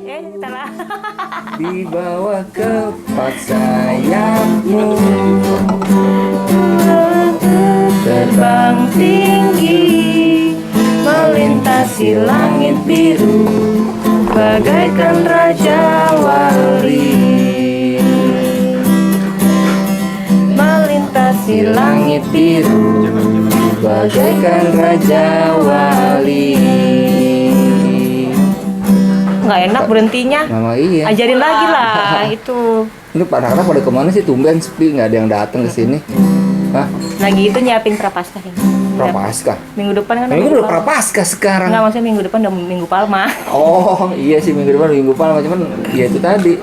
Salah. Di bawah kepak sayapmu Terbang tinggi melintasi langit biru bagaikan raja wali. Melintasi langit biru bagaikan raja wali. Nggak enak berhentinya. Mama iya. Ajarin lagi lah itu. Ini anak-anak pada kemana sih? Tumben sepi, nggak ada yang datang ke sini. Hah? Lagi itu nyiapin prapaskah ini. Prapaskah? Minggu depan kan Minggu udah prapaskah sekarang. Enggak, maksudnya minggu depan udah Minggu Palma. Oh iya sih, minggu depan Minggu Palma, cuman ya itu tadi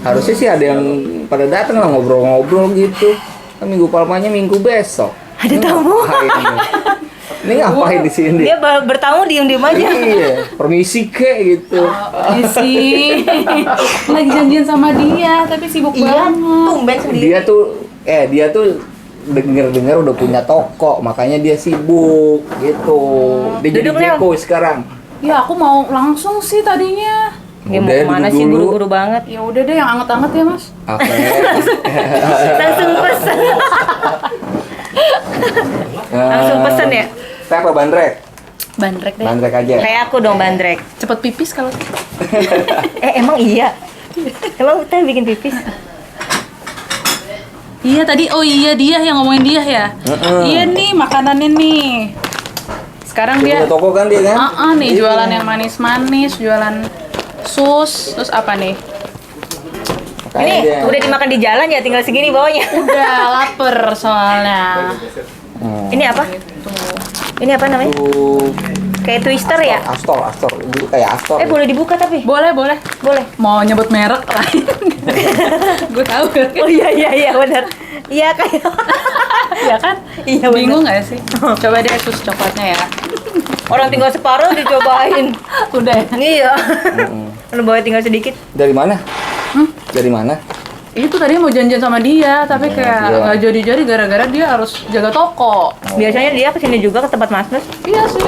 harusnya sih ada yang pada datang lah ngobrol-ngobrol gitu. Kan Minggu Palmanya minggu besok. Ada tamu. Ini ngapain di sini? Dia bertamu diem-diem aja. Iya, permisi kek gitu. Sih. Lagi janjian sama dia, tapi sibuk Iya, banget. tumben sendiri. Dia tuh denger udah punya toko, makanya dia sibuk gitu. Dia jadi Duduk, Nel. Jeko sekarang. Ya aku mau langsung sih tadinya. Dia mau Udah, kemana duduk sih dulu. buru-buru banget. Ya udah deh yang anget-anget ya mas. Apa? Langsung pesen. Langsung pesen ya? Teh apa bandrek? Bandrek deh. Bandrek aja. Kayak aku dong bandrek. Cepet pipis kalau. Emang iya? Emang teh bikin pipis? Iya tadi, oh iya dia yang ngomongin dia ya. Iya nih makanannya nih. Sekarang Dia dia. punya toko kan dia kan? Nih Iya. jualan yang manis-manis, jualan sus, terus apa nih? Makanya Ini dia- udah dimakan di jalan ya, tinggal segini bawahnya. Udah lapar soalnya. Ini apa? Ini apa namanya? Tuh, Kayak twister ya? Astor, dulu kayak Astor. Boleh dibuka tapi? Boleh, boleh. Boleh. Mau nyebut merek lain. Gue tahu kan. Oh iya benar. Iya kayak. Iya kan? Iya, bener. Bingung nggak sih? Coba deh sus coklatnya ya. Orang tinggal separuh dicobain. Udah. Iya. Lu bawa tinggal sedikit. Dari mana? Dari mana? Itu tadi mau janjian sama dia, tapi kayak iya. nggak jadi-jadi gara-gara dia harus jaga toko. Biasanya dia kesini juga ke tempat Mas Nus. Iya sih.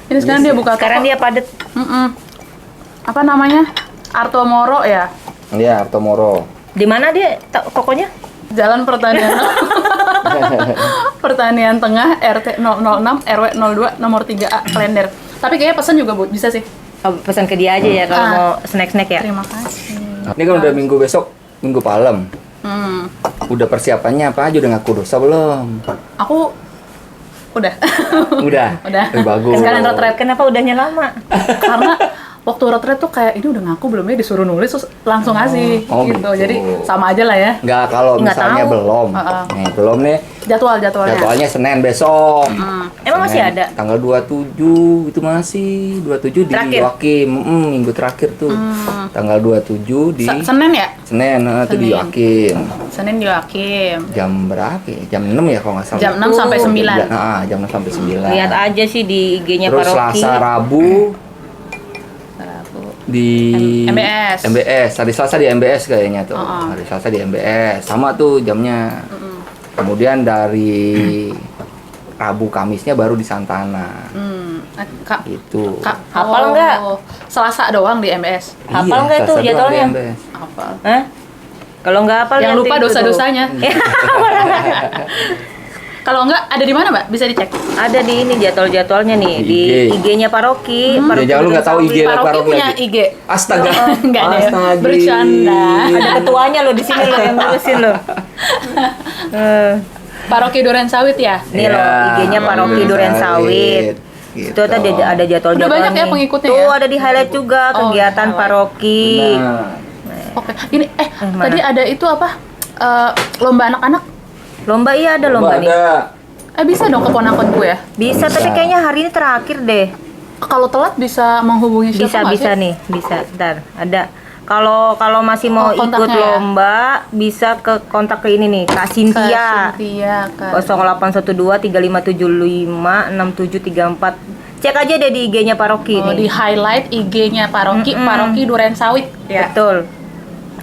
Ini sekarang dia buka toko. Sekarang dia padet. Apa namanya? Arto Moro ya? Iya, Artomoro. Di mana dia kokonya? Jalan Pertanian. Pertanian Tengah RT 006 RW 02 nomor 3A Klender. Tapi kayaknya pesan juga Bu, bisa sih. Oh, pesan ke dia aja ya kalau mau snack-snack ya. Terima kasih. Ini kan udah minggu besok, Minggu Palem. Udah persiapannya apa aja? Udah ngaku dosa belum? Aku udah. Udah. Udah. Bagus. Sekarang retret kenapa udahnya lama? Karena waktu retret tuh kayak ini udah ngaku belum ya, disuruh nulis terus langsung ngasih Oh, gitu. gitu. Jadi sama aja lah ya. Nggak, kalau Nggak misalnya tahu. belum. Nih, belum nih. Jadwalnya. Jadwalnya Senin besok. Emang masih Senin, ada? Tanggal 27 itu masih 27 di Terakhir? Joakim. Minggu terakhir tuh. Tanggal 27 di Senin ya? Senin, itu di Senin. Joakim. Senin di Hakim. Jam berapa ya? Jam 6 ya kalau nggak salah. Jam 6 sampai 9. Jam 6 sampai 9. Lihat aja sih di IG-nya Terus Paroki. Selasa, Rabu di MBS. MBS. Hari Selasa di MBS kayaknya tuh. Hari Selasa di MBS. Sama tuh jamnya. Kemudian dari Rabu Kamisnya baru di Santana. Kak, Itu. Hafal nggak? Selasa doang di MBS. Hafal nggak itu Selasa doang di jadwalnya? MBS. Hafal. Hah? Kalau nggak hafal Yang nanti lupa itu tuh. dosa-dosanya. Kalau enggak ada di mana, Mbak? Bisa dicek. Ada di ini jadwal-jadwalnya nih Di di IG. IG-nya Paroki. Ya, jangan lu nggak tahu IG Paroki Paroki punya lagi. IG. Astaga. Enggak deh. Astaga. Bercanda. Ada ketuanya lo di sini lo yang ngurusin lo. Paroki Duren Sawit ya? Nih lo IG-nya Paroki Duren Sawit. Gitu. Itu tadi ada jadwal-jadwalnya. Udah banyak ya pengikutnya Tuh ya? ada di highlight juga kegiatan highlight. Paroki. Nah, Oke. Ini mana? tadi ada itu apa? Lomba anak-anak. Lomba iya ada lomba nih. ada. Bisa dong keponakanku ya? Bisa, Bisa. tapi kayaknya hari ini terakhir deh. Kalau telat bisa menghubungi siapa nggak Bisa sih? nih, bisa. Ntar ada. Kalau masih mau ikut kontaknya ya? lomba, bisa ke kontak ke ini nih, Kak Cynthia. Cynthia kan. 0812 3575 6734. Cek aja deh di IG-nya Paroki Oh, di nih. highlight IG-nya Paroki, Paroki Duren Sawit. Ya. Betul.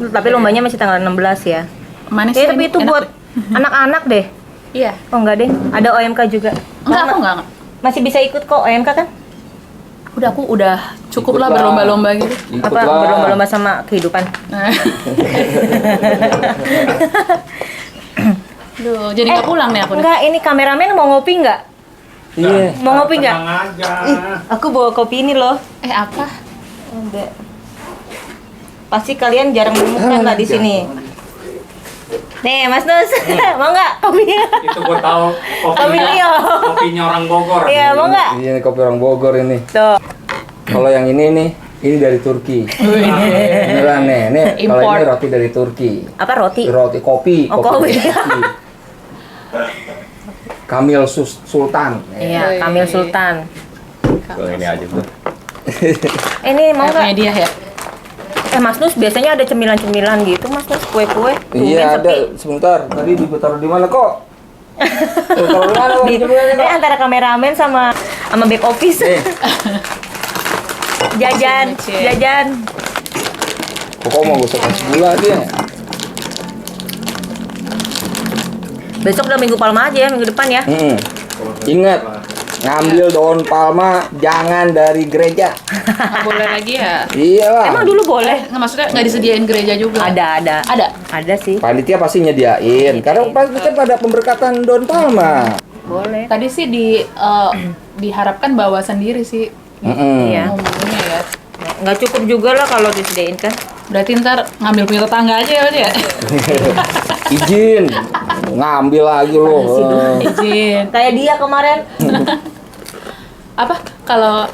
Tapi lombanya masih tanggal 16 ya. Manis kan? Tapi itu Enak buat deh. anak-anak deh. Iya. Oh enggak deh, ada OMK juga. Enggak, aku enggak. Masih bisa ikut kok OMK kan? aku udah cukup lah Ikutlah. berlomba-lomba gitu. Apa Ikutlah. berlomba-lomba sama kehidupan? Duh, jadi nggak pulang nih aku nih. Enggak, ini kameramen mau ngopi nggak? Iya. Mau ngopi nggak? Tenang aja. Aku bawa kopi ini loh. Apa? Enggak. Pasti kalian jarang menemukan lah di sini. Nih, Mas Nus, mau nggak kopinya? Itu gua tahu Kopi Leo. kopinya orang Bogor. Iya, mau nggak? Ini kopi orang Bogor ini. Tuh. Kalau yang ini nih, ini dari Turki. Beneran nih, nih kalau Import. ini roti dari Turki. Apa roti? Roti kopi. Oh, kopi. dari Turki. Kamil Sultan. Iya, Kamil Sultan. Kalau ini aja tuh. Ini mau Punya nggak? dia ya. Mas Nus biasanya ada cemilan-cemilan gitu, Mas Nus, kue-kue. Iya Tumben ada. sepi. Sebentar, tadi ditaruh di mana kok? Taruh di mana kok? Di, ini antara kameramen sama back office. Nih, Jajan, Kecil. jajan. kok mau gosok kasih gula dia? Besok udah Minggu Palma aja ya, minggu depan ya. Ingat, ngambil daun palma jangan dari gereja. Nggak boleh lagi ya. Iyalah. Emang dulu boleh? Nggak, maksudnya nggak disediain gereja juga. Ada. Ada. Ada sih. Panitia pasti nyediain. Karena pasti kan pada pemberkatan daun palma. Boleh. Tadi sih diharapkan bawa sendiri sih Iya. ngomongnya ya. Nggak cukup juga lah kalau disediain kan. Berarti ntar ngambil punya tetangga aja ya Mas ya. Izin. Ngambil lagi loh. Izin. Kayak dia kemarin, Apa kalau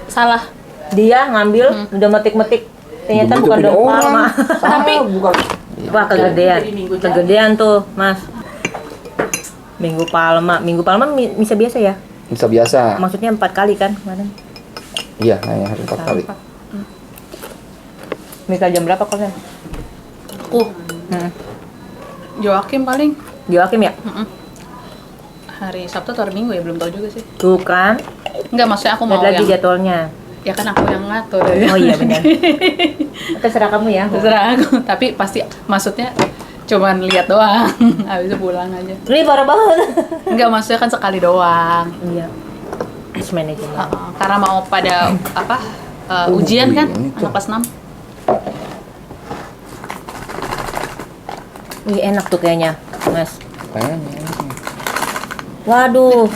salah? dia ngambil udah metik-metik. Ternyata Begitu bukan punya daun orang. palma. Tapi bukan. Wah, kegedean. Kegedean tuh, Mas. Minggu Palma bisa biasa ya? Bisa biasa. Maksudnya 4 kali kan kemarin? Iya, hanya hari 4 kali. Misal jam berapa kalian? Joakim paling Joakim ya? hari Sabtu atau hari Minggu ya, belum tahu juga sih. Tuh kan, Enggak, maksudnya aku mau lihat lagi yang jadwalnya. ya kan aku yang ngatur. Oh iya benar. Terserah kamu ya. Terserah aku, tapi pasti maksudnya cuman lihat doang. Habis itu pulang aja. Ini parah banget. Enggak, maksudnya kan sekali doang. Iya. Terus manajemen. Karena mau pada apa? Ujian kan ini tuh. anak kelas 6. Wih, enak tuh kayaknya, Mas. Kayaknya. Waduh.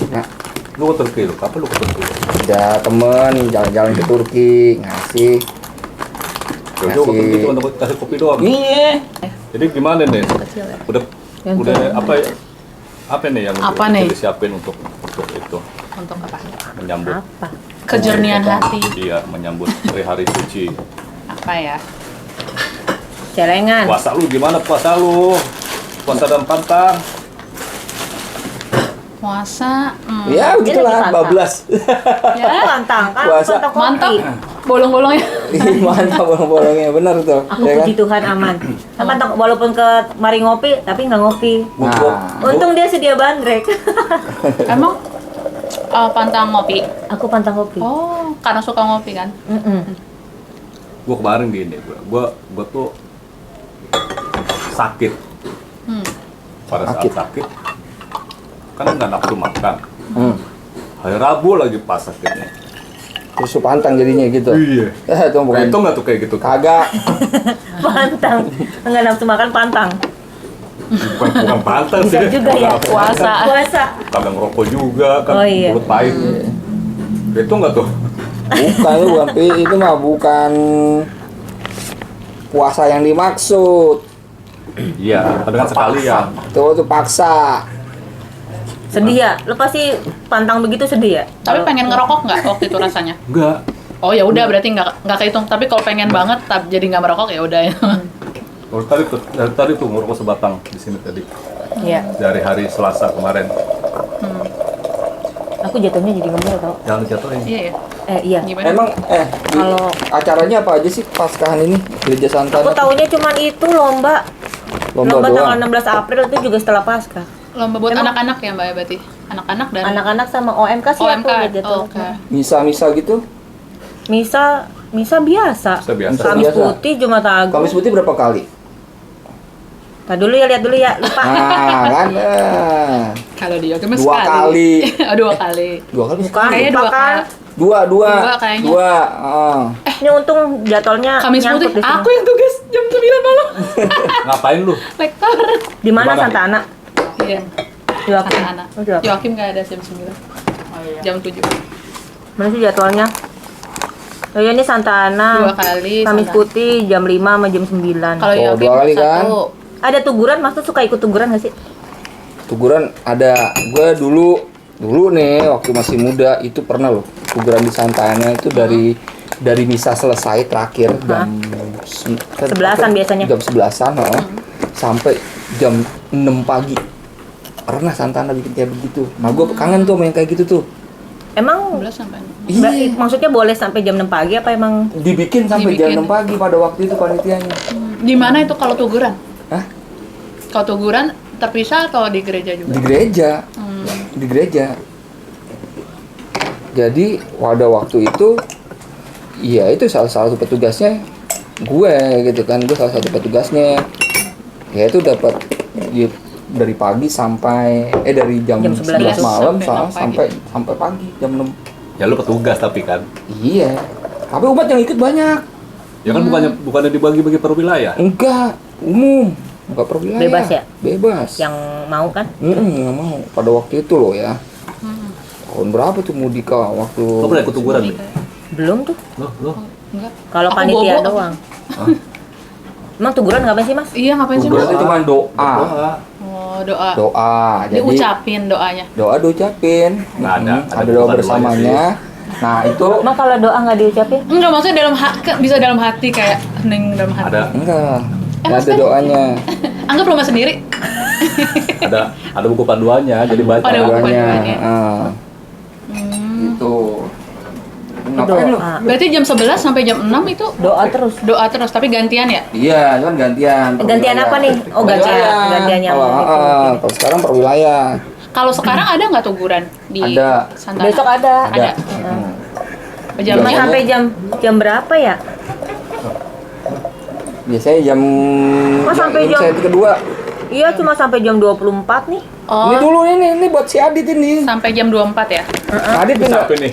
Nah, Lu ke Turki lu, kapan lu ke Turki? ada temen jalan-jalan ke Turki ngasih. Jauh ke Turki cuma dapat kasih kopi doang. Iya. Jadi gimana nih? Kecil ya. Udah apa ya? Apa nih yang Apa nih? disiapin untuk itu Untuk apa? menyambut Apa? Kejernihan hati. iya menyambut hari-hari suci. Apa ya? Celengan. Puasa lu gimana puasa lu? Puasa dan pantang. Puasa. Ya, begitulah Ini lagi bablas. Ya, Pantang kan? Puasa. Pantang kopi. mantap. Bolong-bolongnya. Mantap bolong-bolongnya benar tuh. Aku Ya kan? puji Tuhan aman. Pantang walaupun ke mari ngopi tapi nggak ngopi. Nah, Untung dia sedia bandrek. Emang pantang ngopi. Aku pantang kopi. Oh, karena suka ngopi kan? Gua kemarin gini, gua tuh sakit. Pada saat sakit kan nggak nafsu makan. Hari Rabu lagi pas sakitnya. terus pantang jadinya gitu. Iya. Itu bukan. Itu nggak tuh kayak gitu? Kagak. Pantang. Nggak nafsu makan pantang. Bukan pantang sih. Bisa juga ya, puasa. Puasa. Kadang ngerokok juga kan, Oh, iya. mulut pahit. Itu nggak tuh? Bukan itu bukan itu mah bukan puasa yang dimaksud. Iya, tapi kan sekali ya. Itu paksa. Sedih ya? Lo pasti pantang begitu sedih ya? Tapi pengen ngerokok nggak waktu itu rasanya? Enggak. Oh ya udah, berarti nggak kehitung. Tapi kalau pengen banget jadi nggak merokok ya udah. Kalau dari tadi tuh ngerokok sebatang di sini tadi. Iya. Dari hari Selasa kemarin. Aku jatuhnya jadi ngemil tau. Jangan jatuhin. Iya ya. Iya. Gimana? Emang Kalau- acaranya apa aja sih Paskahan ini Gereja Santana? Aku taunya cuman itu lomba. Lomba tanggal doang. 16 April itu juga setelah Paskah. Lomba buat Emang- anak-anak ya Mbak ya berarti? Anak-anak dan Anak-anak sama OMK sih aku OMK. lihat jatuhnya. Oh, oke. Misa-misa gitu. Misa biasa. Misa biasa. Kamis Biasa. putih, Jumat Agung. Kamis putih berapa kali? Nah, dulu ya, lihat dulu ya, lupa. Nah, kan. Kalau di Yogi mah Dua sekali. kali. Oh, 2 kali. Dua kali. Bukan, Kayaknya lupa 2 kan. kali. Dua. Dua kayaknya. Dua. Ini untung jadwalnya Kamis nyangkut putih. di sini. Aku yang tugas jam 9 malam. Ngapain lu? Lektor. Di mana Di mana? Santa Ana? Iya. Joakim. Anak-anak. Oh, Joakim. Joakim nggak ada jam 9. Jam 7. Mana sih jadwalnya? Oh ya, ini Santa Ana. 2 kali. Kamis Santa. Putih jam 5 sama jam 9. Kalau Oh, Yogi 2 kali kan? 1. Ada tuguran, Mas tuh suka ikut tuguran gak sih? Tuguran ada. Gue dulu nih waktu masih muda itu pernah loh tuguran di Santa Ana itu dari misa selesai terakhir jam 11-an biasanya. Jam 11-an, sampai jam 6 pagi. Pernah Santa Ana bikin kayak begitu. Nah, gue kangen tuh sama yang kayak gitu tuh. Emang 11 sampai 6. Iya. maksudnya boleh sampai jam 6 pagi apa emang? Dibikin sampai Dibikin. jam 6 pagi pada waktu itu panitianya. Di mana itu kalau tuguran? Hah? Kalau tuguran terpisah atau di gereja juga? Di gereja. Di gereja. Jadi pada waktu itu iya itu salah satu petugasnya gue gitu kan, gue salah satu petugasnya. Ya itu dapat dari pagi sampai dari jam Jam 11 11 malam sampai sampai pagi jam 6. Ya lu petugas tapi kan. Iya. Tapi umat yang ikut banyak. Ya kan bukannya dibagi-bagi per wilayah. Enggak, umum. Enggak per wilayah. Bebas ya? Bebas. Yang mau kan? Nggak mau. Pada waktu itu loh ya. Tahun berapa tuh Mudika waktu? Lu pernah ikut tuguran nih? Belum tuh. Loh. Enggak. Kalau Aku panitia bobo. doang. Emang tuguran ngapain sih, Mas? Iya, ngapain sih, Tuguran Mas? itu cuma doa. Oh, doa. Doa. Jadi Diucapin doanya. doa diucapin. Nggak ada. Ada doa bersamanya. Nah, itu Emang kalau doa nggak diucapin? Enggak, maksudnya dalam hati, bisa dalam hati kayak hening dalam hati. Ada enggak. Nggak Mas ada kan? doanya. Anggap rumah sendiri. ada buku panduannya jadi baca. Ada buku Doanya. panduannya. Gitu. Ngapain lu? Doa. Berarti jam 11 sampai jam 6 itu Doa terus. doa terus, tapi gantian ya? Iya, cuman gantian. per Gantian wilayah. apa nih? Oh, Per gantian. wilayah. Gantian yang Kalau itu. kalau sekarang per wilayah. Kalau sekarang ada nggak tuguran di Ada. Santana? Besok ada. Ada. Jamnya Biasanya- sampai jam berapa ya? Biasanya jam sampai jam- saya kedua. Iya, cuma sampai jam 24 nih. Oh, Ini dulu ini buat si Adit ini. sampai jam 24 ya? Adit enggak. Siapa nih?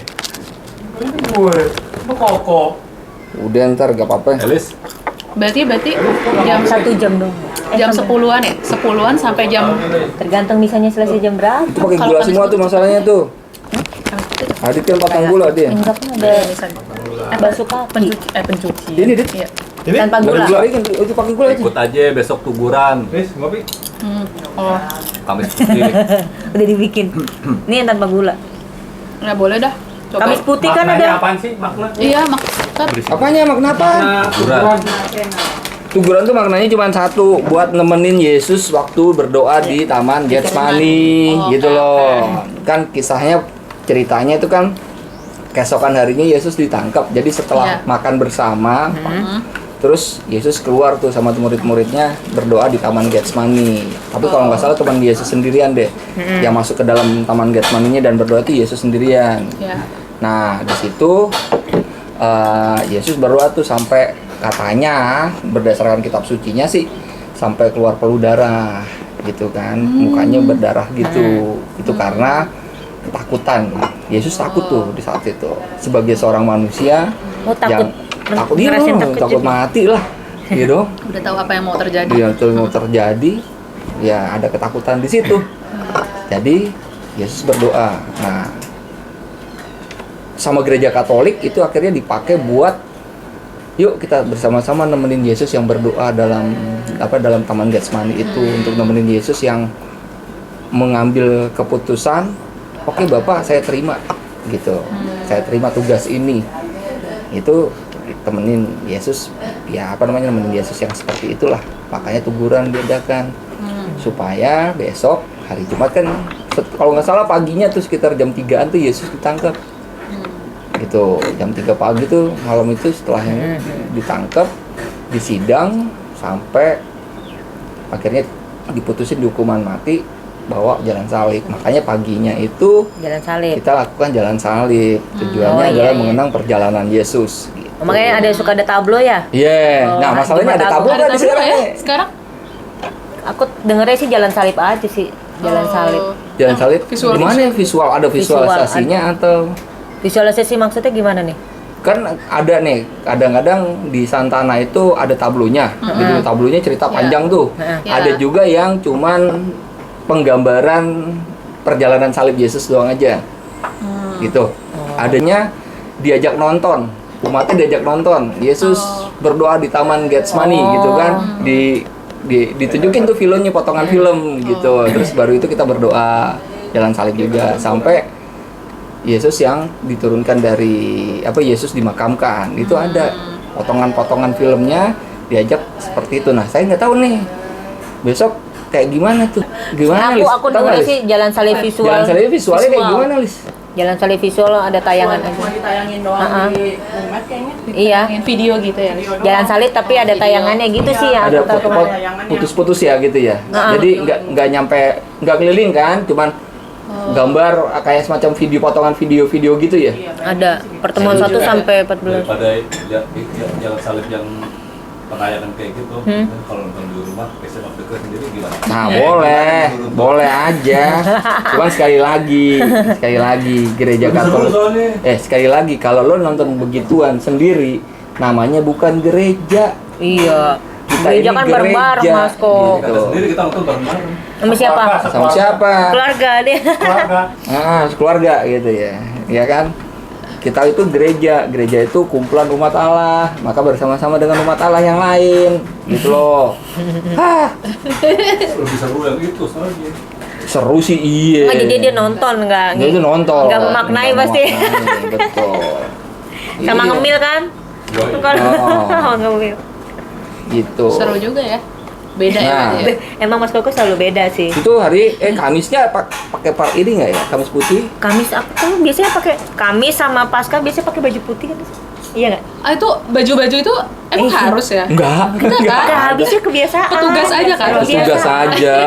Udah ntar gak apa-apa. Elis? Berarti jam 1 jam dong. jam sampai- 10-an ya? 10-an sampai jam Tergantung misalnya selesai jam berapa. Itu pakai Kalau gula Kamis semua tuh Putih. masalahnya tuh. Adit kan patang gula dia. Enggak kan ada bakso kaki. pencuci. Ini Dit. Iya. Tanpa Gula gula. gula kan itu pakai gula aja. Ikut aja besok tuguran. Oh, Kamis putih. Udah dibikin. Ini yang tanpa gula. nggak boleh dah. Coba. Kamis putih kan ada. apaan sih makna? Iya, maksud Apanya makna apa? Tuguran. Tuguran tuh maknanya cuma satu, buat nemenin Yesus waktu berdoa di Taman Getsemani Oh, gitu oke, loh. Kan kisahnya ceritanya itu kan keesokan harinya Yesus ditangkap. Jadi setelah Iya. makan bersama, terus Yesus keluar tuh sama murid-muridnya berdoa di Taman Getsemani. Tapi kalau nggak salah teman Yesus sendirian deh yang masuk ke dalam Taman Getsemani-nya dan berdoa itu Yesus sendirian. ya. Nah, di situ Yesus berdoa tuh sampai katanya berdasarkan kitab sucinya sih sampai keluar peluh darah gitu kan. Mukanya berdarah gitu. Itu karena ketakutan. Yesus takut tuh di saat itu. Sebagai seorang manusia Oh, takut. takut dia Ngerasain takut takut juga. mati lah. Gitu. Udah tahu apa yang mau terjadi. Dia tuh mau terjadi ya ada ketakutan di situ. Jadi Yesus berdoa. Nah, sama gereja Katolik itu akhirnya dipakai buat yuk kita bersama-sama nemenin Yesus yang berdoa dalam dalam Taman Getsemani itu untuk nemenin Yesus yang mengambil keputusan, oke Bapak saya terima gitu. Saya terima tugas ini. Itu temenin Yesus ya nemenin Yesus yang seperti itulah. Makanya tuguran diadakan supaya besok hari Jumat kan kalau nggak salah paginya tuh sekitar jam 3-an tuh Yesus ditangkap gitu. Jam 3 pagi tuh malam itu setelahnya ditangkap, disidang sampai akhirnya diputusin dihukuman mati, bawa jalan salib. Makanya paginya itu Jalan salib. kita lakukan jalan salib. Tujuannya Oh, iya, adalah iya. mengenang perjalanan Yesus gitu. Oh, makanya ada suka ada tablo ya? Iya. Oh, nah, masalahnya Jumat ada Agung. tablo Ada nggak di tablo sekarang ya? nih? Sekarang Aku dengernya sih Jalan Salib aja sih. Jalan Salib. Jalan Salib. visual- Gimana ya visual? Ada visualisasinya atau Visualisasi maksudnya gimana nih? kan ada nih kadang-kadang di Santana itu ada tablonya. Gitu, tablonya cerita panjang tuh. Ya. Ada juga yang cuman penggambaran perjalanan salib Yesus doang aja. Gitu. Adanya diajak nonton. Umatnya diajak nonton. Yesus berdoa di Taman Getsemani gitu kan. Ditunjukin tuh filmnya, potongan film gitu. Terus baru itu kita berdoa jalan salib juga sampai Yesus yang diturunkan dari Yesus dimakamkan. Itu ada potongan-potongan filmnya diajak seperti itu. Nah, saya nggak tahu nih. Besok kayak gimana tuh? Gimana, Lis? Aku Tahu nggak, dengar Lis? sih Jalan Salib visual. Jalan salib visualnya kayak Visual. gimana, Lis? Jalan Salib visual ada tayangan aja. Cuma ditayangin doang di umat kayaknya. Iya. Yang video gitu ya. Jalan Salib tapi ada tayangannya gitu sih ya. Ada Aku tahu kemarin. putus-putus ya gitu ya. Jadi nggak nyampe, nggak keliling kan, cuman gambar kayak semacam video, potongan video-video gitu ya. Ada pertemuan 1 sampai 14. Daripada jalan salib yang penayangan kayak gitu, kalau nonton di rumah, biasanya waktu itu sendiri gimana? Nah, boleh aja. Cuman sekali lagi gereja Katolik. Sekali lagi kalau lo nonton begituan sendiri, namanya bukan gereja. Iya. Kita Gereja ini kan bareng-bareng, gereja. Mas kok. Kita sendiri kita nonton bareng-bareng. Sama siapa? Sama siapa? Keluarga dia. Keluarga. Keluarga gitu ya. Ya kan? Kita itu gereja itu kumpulan umat Allah, maka bersama-sama dengan umat Allah yang lain, gitu loh. Lebih seru yang itu soalnya. Seru sih iya. Nggak, jadi dia nonton nggak? Dia itu nonton. Nggak memaknai Nggak pasti. memaknai, betul. Sama Iya, ngemil kan? Yoi. Kalau ngemil. gitu. Seru juga ya. Beda Nah. ya. Emang Mas Koko selalu beda sih. Itu hari Kamisnya pakai ini nggak ya? Kamis putih? Kamis aku tuh biasanya pakai Kamis sama Paskah biasanya pakai baju putih kan? Iya nggak? Itu baju-baju itu emang harus ya? Enggak. Nggak habisnya kebiasaan. Petugas aja kan? Petugas Kebiasaan. aja.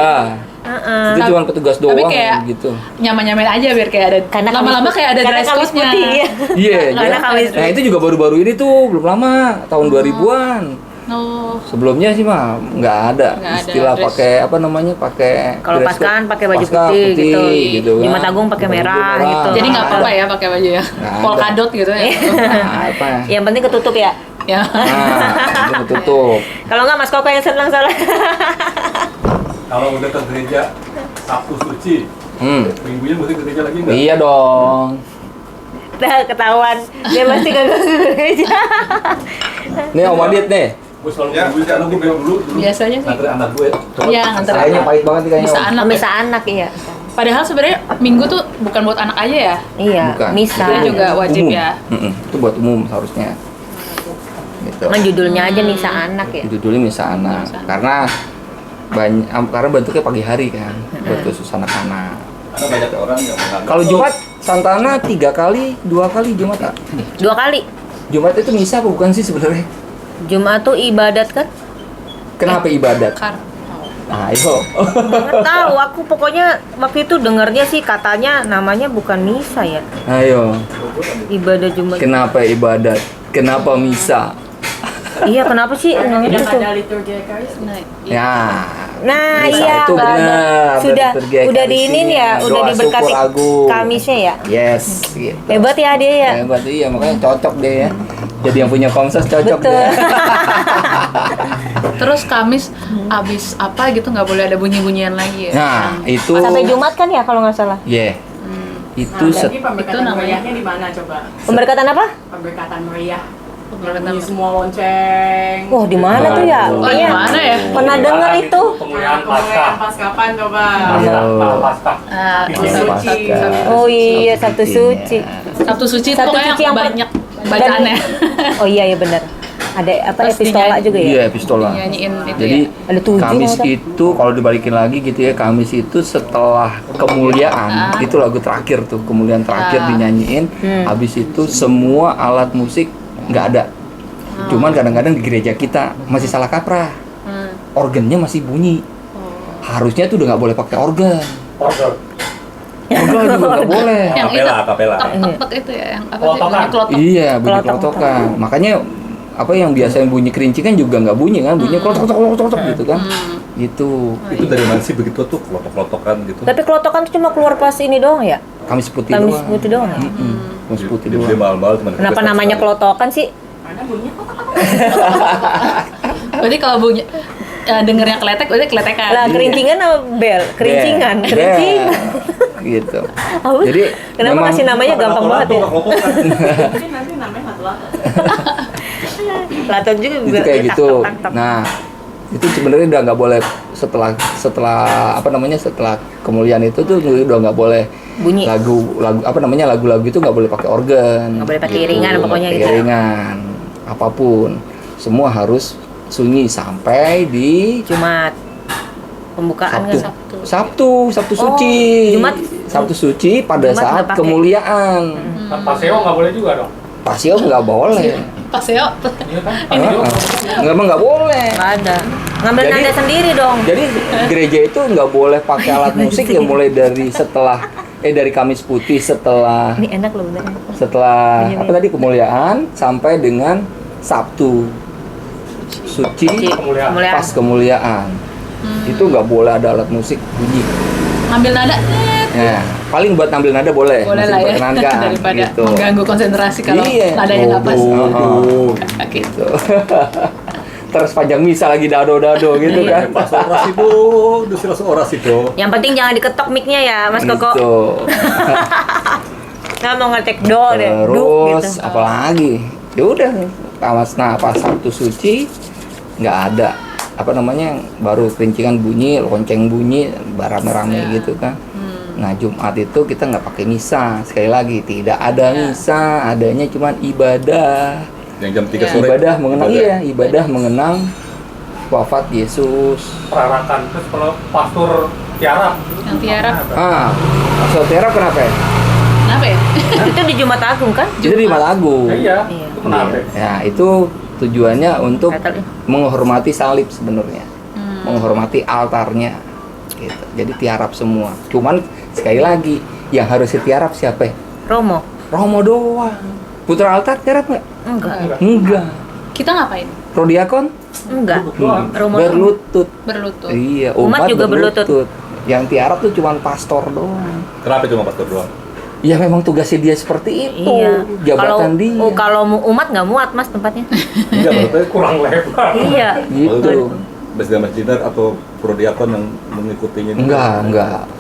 Itu cuma petugas doang Tapi kayak gitu. nyaman-nyaman aja biar kayak ada Karena lama-lama Kamis- kayak ada karena dress Kamis code-nya. putih, iya. Iya. Karena Kamis Nah, itu juga baru-baru ini tuh, belum lama, tahun 2000-an. Oh. Sebelumnya sih mah nggak ada Nggak ada istilah dress. pakai pakai Kalau dress code. Paskahan pakai baju Paskah putih gitu. kan. Jumat Agung pakai Baju merah gitu. Jadi nggak apa-apa ya pakai baju ya. Nggak ada. Polkadot gitu ya. Nah, apa? Yang penting ketutup ya. Ya. Nah, itu tutup. Kalau nggak Mas Koko yang senang salah. Kalau udah ke gereja Sabtu suci, minggunya mesti ke gereja lagi nggak? Iya dong. Udah ketahuan dia pasti kagak ke gereja. Nih Om Adit nih. Gue selalu nungguin karena gue memang dulu Biasanya sih. nganterin anak gue. Iya, nganter Kayaknya anak. pahit banget nih kayaknya. Misa Om. anak. Misa anak iya. Padahal sebenarnya minggu tuh bukan buat anak aja ya. Iya, Bukan. misa. Itu juga wajib Umum. ya. Itu buat umum seharusnya. Gitu. Kan judulnya aja misa anak ya. Judulnya misa anak. Karena karena bentuknya pagi hari kan, buat khusus anak-anak. Karena banyak orang yang menganggap Kalau Jumat Santana 3 kali, 2 kali Jumat tak? 2 kali. Jumat itu misa apa bukan sih sebenarnya? Jumat tuh ibadat kan? Kenapa ibadat? Kar. Nah, ayo. Nggak tahu, aku pokoknya waktu itu dengarnya sih katanya namanya bukan misa ya. Ayo. Ibadah Jumat. Kenapa ibadat? Kenapa misa? Iya, kenapa sih? Nggak ngerti tuh. Ada liturgi Ekaris. Nah, Ya. Nah, Misa iya, itu nggak ada. benar. Sudah Liturgi udah Ekaristinya. diinin ya, udah Doa diberkati syukur agung. Kamisnya ya. Yes, gitu. Hebat ya dia ya. Hebat iya, makanya cocok deh ya. Jadi yang punya Komses cocok Betul. deh. terus Kamis abis apa gitu nggak boleh ada bunyi-bunyian lagi ya. Nah, itu Sampai Jumat kan ya kalau nggak salah. yeah. Itu Nah, set jadi pemberkatan Itu namanya- meriahnya di mana coba? Pemberkatan apa? Pemberkatan meriah. Pemberkatan Bunyi semua lonceng. Wah, di mana tuh ya? Wah, Kayaknya di mana ya? pernah dengar itu. Kemuliaan pas kapan coba? Ayo. Ah, Sabtu Sabtu suci. Oh iya, Sabtu Suci. Sabtu suci itu Sabtu pokoknya suci yang banyak bacaannya. Oh iya ya benar. Ada apa Terus epistola juga ya? Iya, epistola. Nyanyiin itu Jadi ya. Ada 7 Kamis nggak? itu kalau dibalikin lagi gitu ya, Kamis itu setelah kemuliaan, itu lagu terakhir tuh, kemuliaan terakhir dinyanyiin. Habis itu semua alat musik nggak ada. Cuman kadang-kadang di gereja kita masih salah kaprah. Organnya masih bunyi. Harusnya tuh udah nggak boleh pakai organ. Organ juga nggak boleh. Yang itu Kapela. tek itu ya, yang apa sih? Bunyi klotok. Iya, bunyi Kelotok. kelotokan. Makanya apa yang biasa bunyi kerincing kan juga nggak bunyi kan, bunyi klotok gitu kan. Gitu. Itu dari mana sih begitu tuh klotok-klotokan gitu? Tapi kelotokan tuh cuma keluar pas ini doang ya? Kamis putih Kamis doang. putih doang ya? Kamis putih Dia doang. mahal-mahal cuma. Kenapa namanya kelotokan sih? Mana bunyinya kok Berarti kalau bunyi dengernya kletek, berarti kletekan. Lah kerincingan apa bel? Kerincingan, Bel. kerincingan. Gitu. Oh, Jadi kenapa memang- kasih namanya gampang banget ya? Mungkin nanti namanya satu-satu. Laton juga Itu bilang, kayak tak, gitu. tak, tak, tak. Nah, itu sebenarnya udah nggak boleh setelah apa namanya, setelah kemuliaan itu tuh udah nggak boleh Bunyi. lagu-lagu itu nggak boleh pakai organ. Nggak boleh pakai iringan Nggak pokoknya pakai gitu. iringan apapun, semua harus sunyi sampai di Jumat pembukaan Sabtu. kan? Sabtu suci. Jumat. Sabtu suci pada Jumat saat nggak pakai. kemuliaan. Paseo nggak boleh juga dong. Pasio nggak boleh. Paseo. Iya kan? Nggak boleh. Nggak ada. Ngambil Jadi- nada sendiri dong. Jadi gereja itu nggak boleh pakai alat musik ya mulai dari dari Kamis Putih setelah Ini enak loh bener. apa tadi kemuliaan sampai dengan Sabtu suci Kemuliaan. pas kemuliaan. Itu nggak boleh ada alat musik bunyi. Ngambil nada. Ya, paling buat ambil nada boleh, Boleh masih lah ya. diperkenankan, Daripada gitu. mengganggu konsentrasi kalau Iya. nadanya nggak pas. Oke. Gitu. Terus panjang misa lagi dado-dado gitu kan. Pas orasi itu, disuruh orasi itu. Yang penting jangan diketok mic-nya ya, Mas Koko. Gitu. Nggak mau ngetek do deh, du Terus gitu. apalagi? Ya udah, pas Sabtu suci nggak ada apa namanya, baru kerincingan bunyi, lonceng bunyi, rame-rame gitu kan. Nah Jumat itu kita nggak pakai misa, sekali lagi tidak ada misa, adanya cuma ibadah. Yang jam 3 sore. Ibadah mengenang wafat Yesus. Perarakan. Terus kalau pastor tiarap. Yang tiarap. Saudara kenapa ya? Kenapa ya? Itu di Jumat Agung kan? Itu di Malagung. Iya. Iya. Itu kenapa? Ya, itu tujuannya untuk Nggak tahu. menghormati salib sebenarnya. Menghormati altarnya. Gitu. Jadi tiarap semua. Cuman sekali lagi yang harus ditiarap siapa? Romo? Romo doang. Putra altar tiarap nggak? Enggak. Enggak. Kita ngapain? Prodiakon Enggak. Romo berlutut. Berlutut. Iya, Umat juga berlutut. Yang tiarap tuh cuman pastor doang. Kenapa cuma pastor doang? Ya memang tugasnya dia seperti itu. Iya. Jabatan dia. Kalau umat nggak muat Mas tempatnya. Iya, berarti Kurang lebar. Iya. Gitu. masjid atau prodiakon yang mengikutinya. Enggak.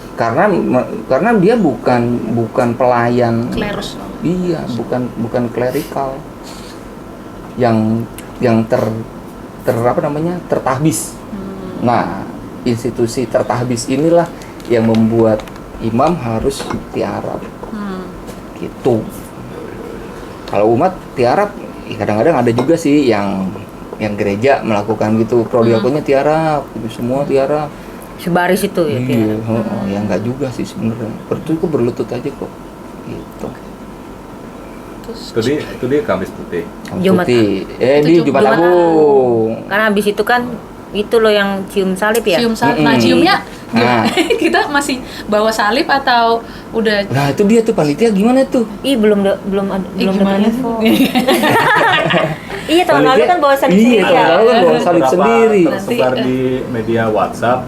Karena dia bukan pelayan. Klerus. Iya, bukan klerikal. Yang tertahbis. Nah, institusi tertahbis inilah yang membuat imam harus tiarap. Gitu. Kalau umat tiarap, kadang-kadang ada juga sih yang gereja melakukan gitu, prodiakonnya tiarap, semua tiarap. Sebaris itu ya. Iya, ya enggak juga sih sebenarnya. Kok berlutut aja kok. Gitu. Itu dia Kamis Putih. Jumat. Putih. Itu Di Jumat Jumat Agung. Karena habis itu kan itu loh yang cium salib ya. Cium salib. Nah, Mm-mm. ciumnya Nah. kita masih bawa salib atau udah Nah, itu dia tuh panitia gimana tuh? Ih belum dapat gimana? info. Iya tahun lalu kan bawa salib Iya, sendiri tahun ya. lalu kan bawa salib Beberapa sendiri. tersebar di media WhatsApp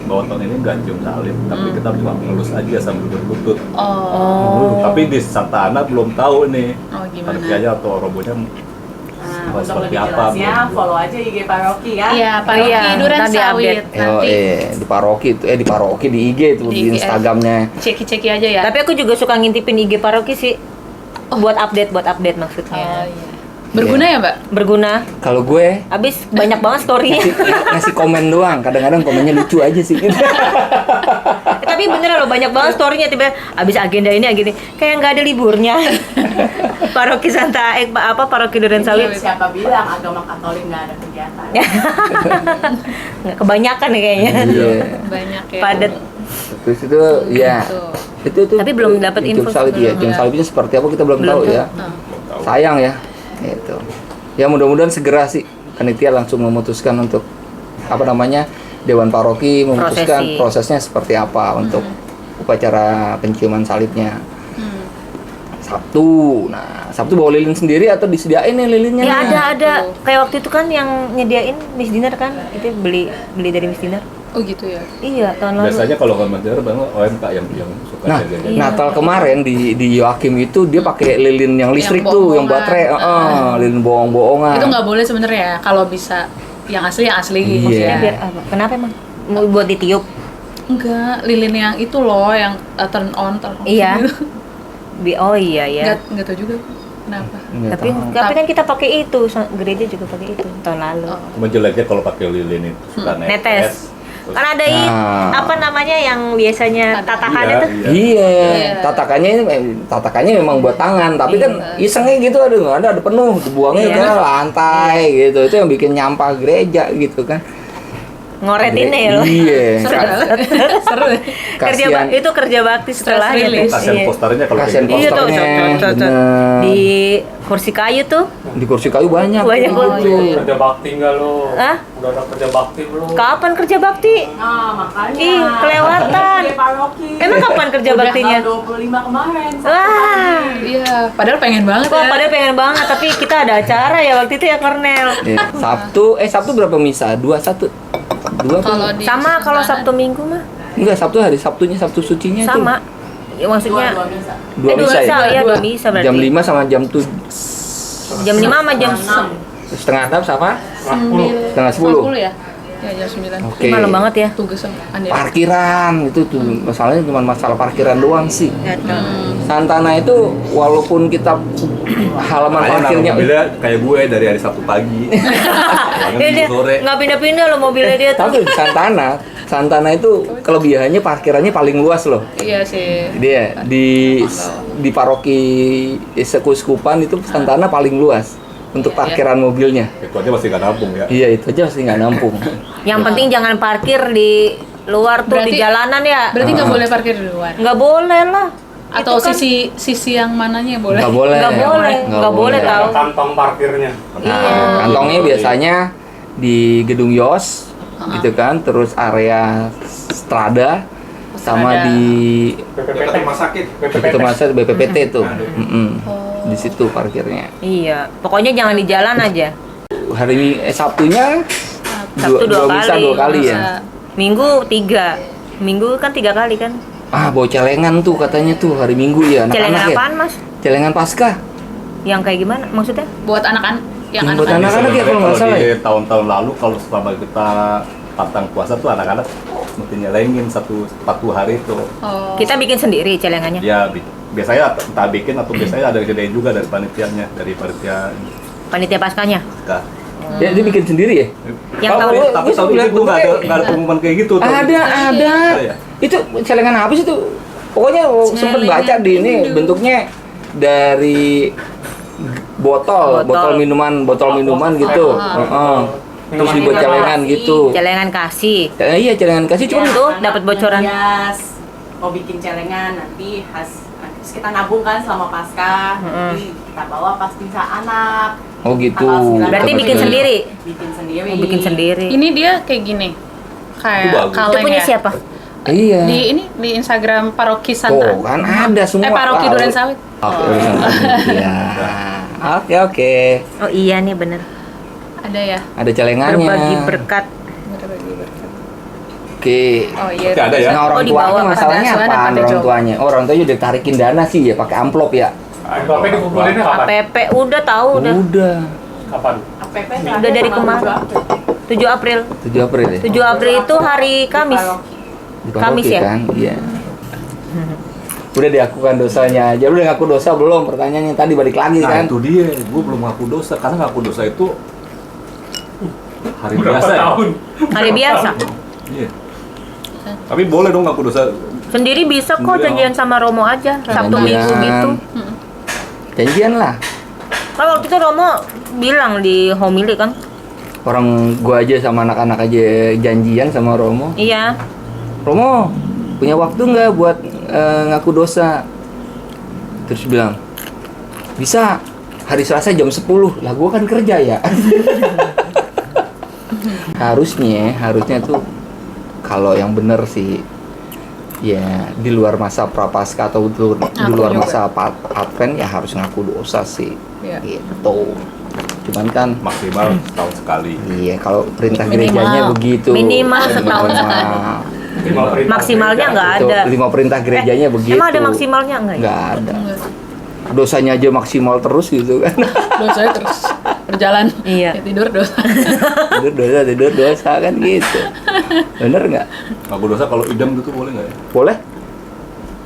bahwa tahun ini nggak cium salib, tapi kita cuma ngelus aja sambil berlutut. oh Tapi di Santa Ana belum tahu nih gimana? panitianya atau robonya Nah, untuk seperti lebih apa. jelasnya follow aja IG Paroki ya. Iya, Paroki Iya, Duren ntar Sawit. diupdate. Nanti Di paroki di IG itu Di di IG. Instagramnya. ceki-ceki aja ya. Tapi aku juga suka ngintipin IG paroki sih. Buat update maksudnya. Iya. Berguna ya, Mbak? Berguna. Kalau gue Abis banyak banget story-nya. ngasih komen doang, kadang-kadang komennya lucu aja sih. Tapi beneran loh banyak banget story-nya tiba abis agenda ini kayak nggak ada liburnya. Paroki Paroki Duren Sawit. Siapa bilang agama Katolik nggak ada kegiatan? Nggak kebanyakan nih kayaknya. Iya. Banyak ya. Padat. Terus itu ya. Gitu. Itu Tapi belum dapat info cium salib ya. Cium salibnya seperti apa kita belum tahu ya. Sayang ya. Itu. Ya mudah-mudahan segera sih panitia langsung memutuskan untuk Dewan Paroki memutuskan prosesnya seperti apa untuk upacara penciuman salibnya. Sabtu. Nah, Sabtu bawa lilin sendiri atau disediain nih lilinnya? Ya nih? ada. Kayak waktu itu kan yang nyediain Miss Dinner kan, itu beli dari Miss Dinner. Oh gitu ya. Iya, tahun lalu. Biasanya kalau nggak Mas bang OMK yang suka Nah, jaga-jaga. Iya. Natal kemarin di Yoakim itu dia pakai lilin yang listrik Yang tuh, yang bohongan. baterai, lilin bohong-bohongan. Itu nggak boleh sebenarnya ya. Kalau bisa yang asli Iya. Maksudnya biar apa? Kenapa emang? Mau buat ditiup? Enggak, lilin yang itu loh yang turn on, turn off. Iya. Gitu. Oh iya ya. Nggak tahu juga kenapa. Nggak Tapi tahu. kan kita pakai itu, gereja juga pakai itu tahun lalu. Oh. Cuma jeleknya kalau pakai lilin itu suka Netes. netes. Kan ada apa namanya yang biasanya tatakannya tuh? Iya, tatakannya memang buat tangan, tapi kan isengnya gitu, ada penuh, dibuangnya Iya. ke lantai gitu, itu yang bikin nyampah gereja gitu kan. Ngoretinnya ya lo. Iya. Seru banget. Seru. Kasihan. Itu kerja bakti setelah Stress release. Kasian posternya kalau Kasian kayak gitu. Iya tuh, posternya, bener. di kursi kayu tuh. Di kursi kayu banyak. Banyak gitu. banget. Kerja bakti nggak lo? Hah? Udah ada kerja bakti belum? Kapan kerja bakti? Nah, makanya. Ih, kelewatan. Di paroki. Emang kapan kerja baktinya? Tanggal 25 kemarin. Sabtu Wah. pagi. Iya, padahal pengen banget Wah, ya. padahal pengen banget, tapi kita ada acara ya waktu itu ya, Kornel. Iya. Sabtu berapa misa? 2-1. 2 Kalau di Sama kalau Sumatera Sabtu Minggu mah Enggak, Sabtu sucinya itu. sama. Ya, maksudnya Dua misa. Dua misa ya. ya, Dua. 2 misa berarti. Jam 5 sama jam 7. Jam 5 sama jam 6. Setengah 6 sama 10. setengah 10. 10 ya? Ya jam 9. Oke. malam banget ya. Tugas sama Andi. Parkiran itu tuh masalahnya cuma masalah parkiran doang sih. Datang. Santana itu walaupun kita halaman Makanya nama parkirnya mobilnya kayak gue dari hari Sabtu pagi. Jangan Dia Minggu sore. nggak pindah-pindah loh mobilnya dia tuh. tapi Santana itu kelebihannya parkirannya paling luas loh. Iya sih. Dia di paroki Keuskupan itu Santana paling luas untuk Iya, parkiran mobilnya. Itu aja masih nggak nampung ya. Iya, itu aja pasti nggak nampung. Yang penting jangan parkir di luar tuh, di Berarti- jalanan ya. Berarti nggak boleh parkir di luar. Nggak boleh lah. Atau Itu kan sisi yang mananya boleh? Nggak boleh. Nggak boleh. Nggak boleh tahu. Kantong parkirnya. Nah, Iya. kantongnya biasanya di gedung Yos, gitu kan, terus area Strada, sama Strada. di BPPT. Rumah sakit. itu masa BPPT tuh. Oh. Di situ parkirnya. Iya, pokoknya jangan di jalan aja. Sabtunya Sabtu dua misa kali. 2 kali ya. Masa- Minggu 3. Minggu kan 3 kali kan. Ah, bawa celengan tuh katanya tuh hari Minggu ya, Celengan anak-anak ya. apaan, Mas? Celengan Paskah. Yang kayak gimana maksudnya? Buat anak-anak yang Yang buat anak-anak. anak-anak ya, kalau nggak salah di ya. tahun-tahun lalu kalau selama kita pantang puasa tuh anak-anak mesti nyelengin satu hari itu. Oh. Kita bikin sendiri celengannya. Ya biasanya entah bikin atau biasanya ada kejadian juga dari panitianya, dari panitia. Panitia Paskahnya. Nah, Dia bikin sendiri ya? Yang tahu, tahun- tapi gua tahun lihat itu nggak ada pengumuman kayak gitu. tahun itu. Ada. ya? Itu celengan apa sih tuh? Pokoknya sempet Celengan baca di ini Hindu. bentuknya dari botol minuman gitu. Heeh. Terus dibuat celengan gitu. Celengan kasih. Iya, celengan kasih cuma Tuh dapat bocoran. Hias. Mau bikin celengan nanti terus kita nabung kan selama Paskah. Nanti kita bawa pas misa anak. oh gitu. Tanggal 9. Berarti Dapat bikin celengan. sendiri. Bikin sendiri. Mau bikin sendiri. Ini dia kayak gini. Itu Kayak bagus. Itu kaleng punya ya. siapa? Iya. Di Instagram Paroki Santa. Oh, kan ada semua. Paroki tahu. Duren Sawit. Oke, iya. Oke. Oh iya nih bener. Ada ya. Ada celengannya. Berbagi berkat. Berbagi berkat. Oke. Oh iya. Oke, ada ya. Nah, orang Oh, dibawa tuanya masalahnya pada asuhan apa? apa Orang Joe? tuanya. Oh, orang tuanya udah tarikin dana sih ya, pakai amplop ya. Amplopnya dikumpulin kapan? APP udah tahu udah. Udah. Kapan? APP Udah dari kemarin. 7 April. 7 April ya. 7 April itu hari Kamis. Di paroki Kamis ya? kan? Iya. Udah diakukan dosanya aja. Lu udah ngaku dosa belum? Pertanyaannya tadi balik lagi Nah kan. itu dia, gue belum ngaku dosa karena ngaku dosa itu hari Berapa biasa ya. tahun? Hari biasa. Iya. Tapi boleh dong ngaku dosa. Sendiri bisa kok Sendiri, janjian sama Romo aja. Sabtu Janjian. Minggu gitu. Janjian lah. Kan waktu itu Romo bilang di homili kan. Orang gua aja sama anak-anak aja janjian sama Romo. Iya. Romo, punya waktu nggak buat ngaku dosa? Terus bilang, bisa. Hari Selasa jam 10. Lah gua kan kerja ya. harusnya tuh kalau yang bener sih ya di luar masa prapaskah atau di luar juga. masa Advent ya harus ngaku dosa sih. Iya. Gitu. Cuman kan Maksimal setahun sekali. iya kalau perintah Minimal. gerejanya begitu. Minimal setahun Minimal. Maksimalnya nggak Itu ada. 5 perintah gerejanya begitu. Emang ada maksimalnya nggak ya? Nggak ada. Dosanya aja maksimal terus gitu kan. Dosanya terus berjalan. Iya. Ya, tidur dosa. tidur dosa kan gitu. Bener nggak? Ngaku dosa kalau idam gitu boleh nggak ya? Boleh?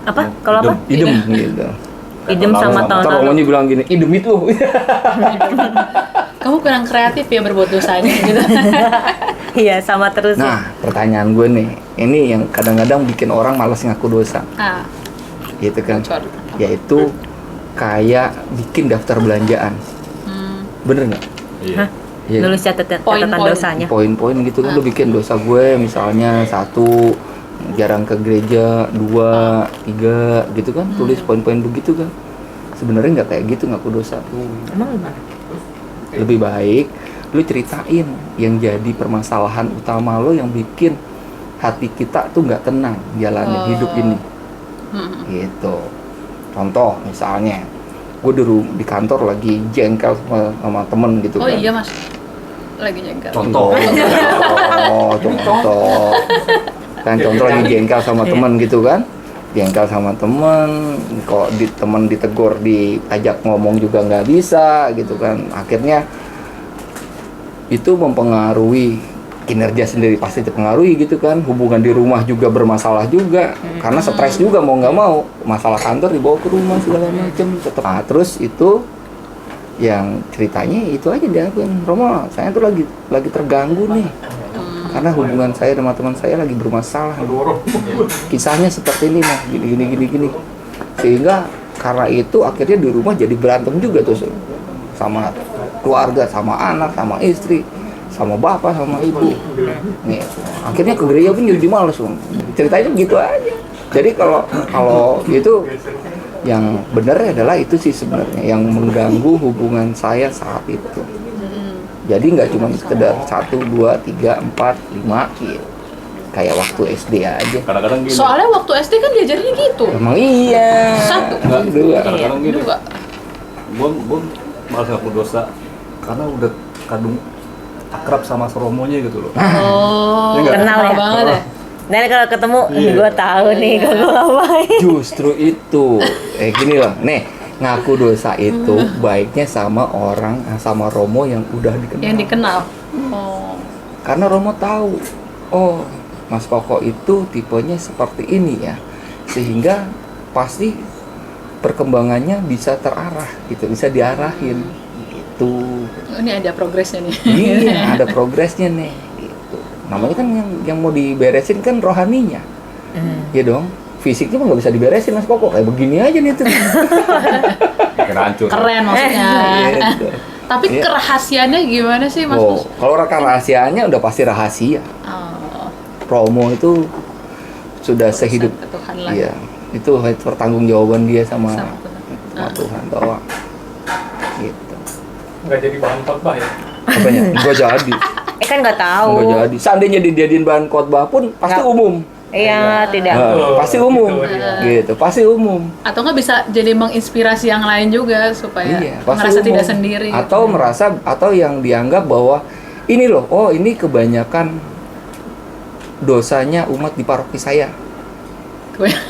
Apa? Kalau apa? Idem gitu. Idem sama tahun Ntar lalu. Romonya bilang gini, idem itu. Kamu kurang kreatif ya berbuat dosanya gitu. Iya, sama terus. Nah, pertanyaan gue nih, ini yang kadang-kadang bikin orang malas ngaku dosa, Ah, gitu kan? bocor. Yaitu kayak bikin daftar belanjaan, Hmm. bener nggak? Iya. Hah? Iya. Nulis catatan Poin-poin. dosanya. Poin-poin gitu kan, lu bikin dosa gue, misalnya 1, jarang ke gereja, 2, 3, gitu kan? Tulis poin-poin begitu kan? Sebenarnya nggak kayak gitu ngaku dosa tuh. Emang gimana? Lebih baik lu ceritain yang jadi permasalahan utama lo yang bikin hati kita tuh nggak tenang jalanin hidup ini. Gitu. Contoh misalnya gue di kantor lagi jengkel sama temen gitu Oh kan. iya mas, lagi jengkel. Contoh. Contoh. Kan contoh lagi jengkel sama temen gitu kan. Jengkel sama temen, kok temen ditegur, diajak ngomong juga nggak bisa gitu kan. Akhirnya itu mempengaruhi kinerja sendiri, pasti dipengaruhi gitu kan. Hubungan di rumah juga bermasalah juga, karena stres juga mau nggak mau, masalah kantor dibawa ke rumah segala macem tetap. Nah, terus itu yang ceritanya itu aja dia bilang, Romo saya tuh lagi terganggu nih karena hubungan saya sama teman saya lagi bermasalah. Kisahnya seperti ini mah gini. Sehingga karena itu akhirnya di rumah jadi berantem juga tuh sama keluarga, sama anak, sama istri, sama bapak, sama ibu. Nih, akhirnya ke gereja pun jadi males, Bang. Ceritanya begitu aja. Jadi kalau itu yang benar adalah itu sih sebenarnya yang mengganggu hubungan saya saat itu. Jadi nggak cuma sekedar 1, 2, 3, 4, 5 gitu. Kayak waktu SD aja. Kadang-kadang gini. Soalnya waktu SD kan diajarinnya gitu. Emang iya. 1. Enggak, Dua. kadang-kadang gini. 2. Gue malas ngaku dosa karena udah kadung akrab sama seromonya gitu loh. Oh, Iya nggak? Kenal ya? banget ya. Dan kalau ketemu, gue tahu nih kalau gue ngapain. Justru itu. Gini loh. Nih, ngaku dosa itu baiknya sama sama Romo yang udah dikenal. Yang dikenal. Oh. Karena Romo tahu, oh Mas Koko itu tipenya seperti ini ya, sehingga pasti perkembangannya bisa terarah gitu, bisa diarahin gitu. Ini ada progresnya nih. Iya, ada progresnya nih gitu. Namanya kan yang mau diberesin kan rohaninya. Ya dong, fisiknya mah nggak bisa diberesin Mas Koko, kayak begini aja nih tuh. Makin hancur. Keren maksudnya. Gitu. Tapi Iya. kerahasiaannya gimana sih mas? Oh, kalau rahasianya udah pasti rahasia. Oh, Romo itu sudah sehidup, ke Tuhan lah. iya, itu pertanggungjawaban dia sama Sama Tuhan. sama Tuhan bahwa gitu. Nggak jadi bahan khotbah ya? Apanya? Gua jadi, Kan nggak tahu. gua jadi. Seandainya dijadiin bahan khotbah pun pasti Nggak. umum. Iya, tidak. Pasti umum, Gitu, iya. gitu. Pasti umum. Atau nggak bisa jadi menginspirasi yang lain juga supaya Iya, pasti merasa umum. tidak sendiri. Atau merasa atau yang dianggap bahwa ini loh, oh ini kebanyakan dosanya umat di paroki saya.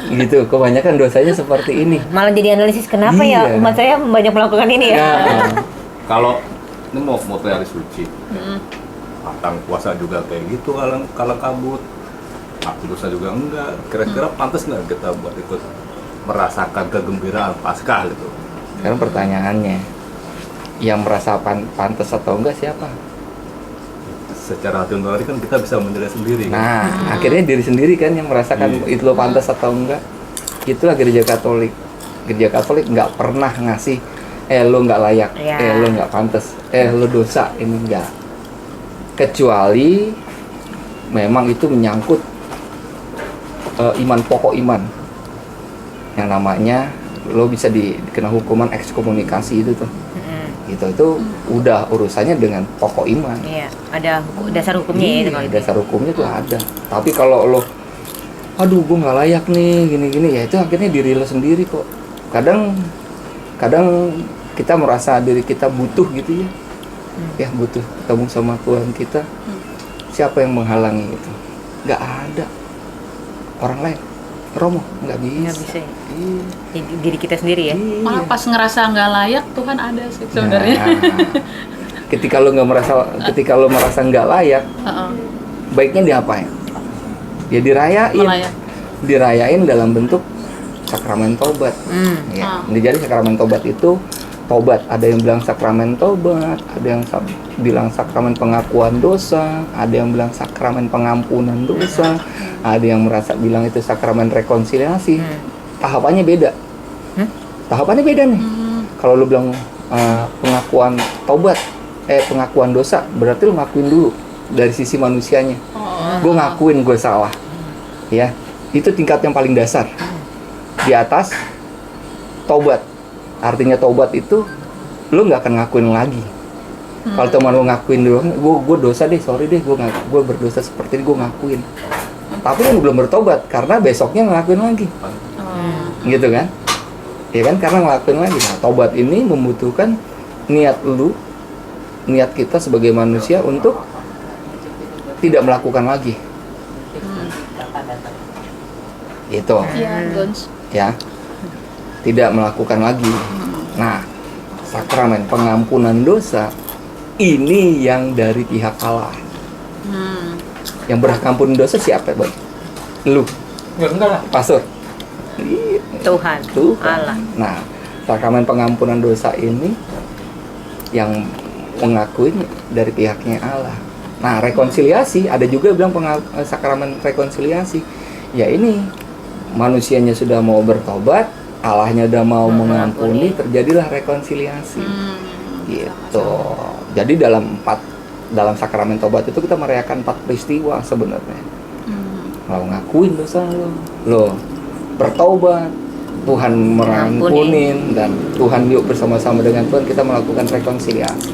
Gitu, kebanyakan dosanya seperti ini. Malah jadi analisis kenapa ya Iya. umat saya banyak melakukan ini ya. Nah, Kalau ini mau hari suci, patang puasa juga kayak gitu kalau kabut. Aku dosa juga enggak. Kira-kira pantas nggak kita buat ikut merasakan kegembiraan Paskah gitu? sekarang pertanyaannya, yang merasa pantas atau enggak siapa? Secara hati nurani kan kita bisa menilai sendiri. Kan? Nah, akhirnya diri sendiri kan yang merasakan itu lo pantas atau enggak. Itulah gereja Katolik. Gereja Katolik nggak pernah ngasih, lo nggak layak, Iya. lo nggak pantas, lo dosa, ini enggak. Kecuali memang itu menyangkut pokok iman. Yang namanya lo bisa dikena hukuman ekskomunikasi itu tuh. Gitu, itu udah urusannya dengan pokok iman. Iya, ada dasar hukumnya ya itu kalau itu. Dasar hukumnya tuh ada. Tapi kalau lo aduh gue nggak layak nih gini-gini, ya itu akhirnya diri lo sendiri kok. Kadang kita merasa diri kita butuh gitu ya, ya butuh ketemu sama Tuhan kita. Siapa yang menghalangi itu? Nggak ada orang lain. Romo nggak Nggak bisa. bisa ya? Iya. Diri kita sendiri ya. Malah pas ngerasa nggak layak, Tuhan ada sih sebenarnya. Nah, ketika lo merasa nggak layak, Heeh. baiknya diapain? Ya dirayain. Melayak. Dirayain dalam bentuk sakramen tobat. Ya. Jadi sakramen tobat itu tobat. Ada yang bilang sakramen tobat, ada yang bilang sakramen pengakuan dosa, ada yang bilang sakramen pengampunan dosa, ada yang merasa bilang itu sakramen rekonsiliasi. Tahapannya beda. Tahapannya beda nih. Kalau lu bilang pengakuan tobat, pengakuan dosa, berarti lu ngakuin dulu dari sisi manusianya. Gue ngakuin gue salah, ya. Itu tingkat yang paling dasar. Di atas tobat, artinya tobat itu lu nggak akan ngakuin lagi. Kalau teman lu ngakuin doang, gue dosa deh, sorry deh, gue berdosa seperti ini, gue ngakuin. Tapi lu belum bertobat karena besoknya ngelakuin lagi, gitu kan? Ya kan, karena ngelakuin lagi. Nah, tobat ini membutuhkan niat kita sebagai manusia untuk tidak melakukan lagi. Itu. Iya, Gons. Ya, tidak melakukan lagi. Nah, sakramen pengampunan dosa ini yang dari pihak Allah. Yang berhak ampun dosa siapa, Bang? Lu, Ya enggak lah. pastor. Tuhan. Allah. Nah, sakramen pengampunan dosa ini yang mengakui dari pihaknya Allah. Nah, rekonsiliasi ada juga bilang sakramen rekonsiliasi. Ya ini manusianya sudah mau bertobat, Allahnya udah mau mengampuni, terjadilah rekonsiliasi. Gitu. Jadi dalam sakramen tobat itu kita merayakan 4 peristiwa sebenarnya. Lo ngakuin dosa lo bertobat, Tuhan mengampunin, dan Tuhan yuk bersama-sama dengan Tuhan kita melakukan rekonsiliasi.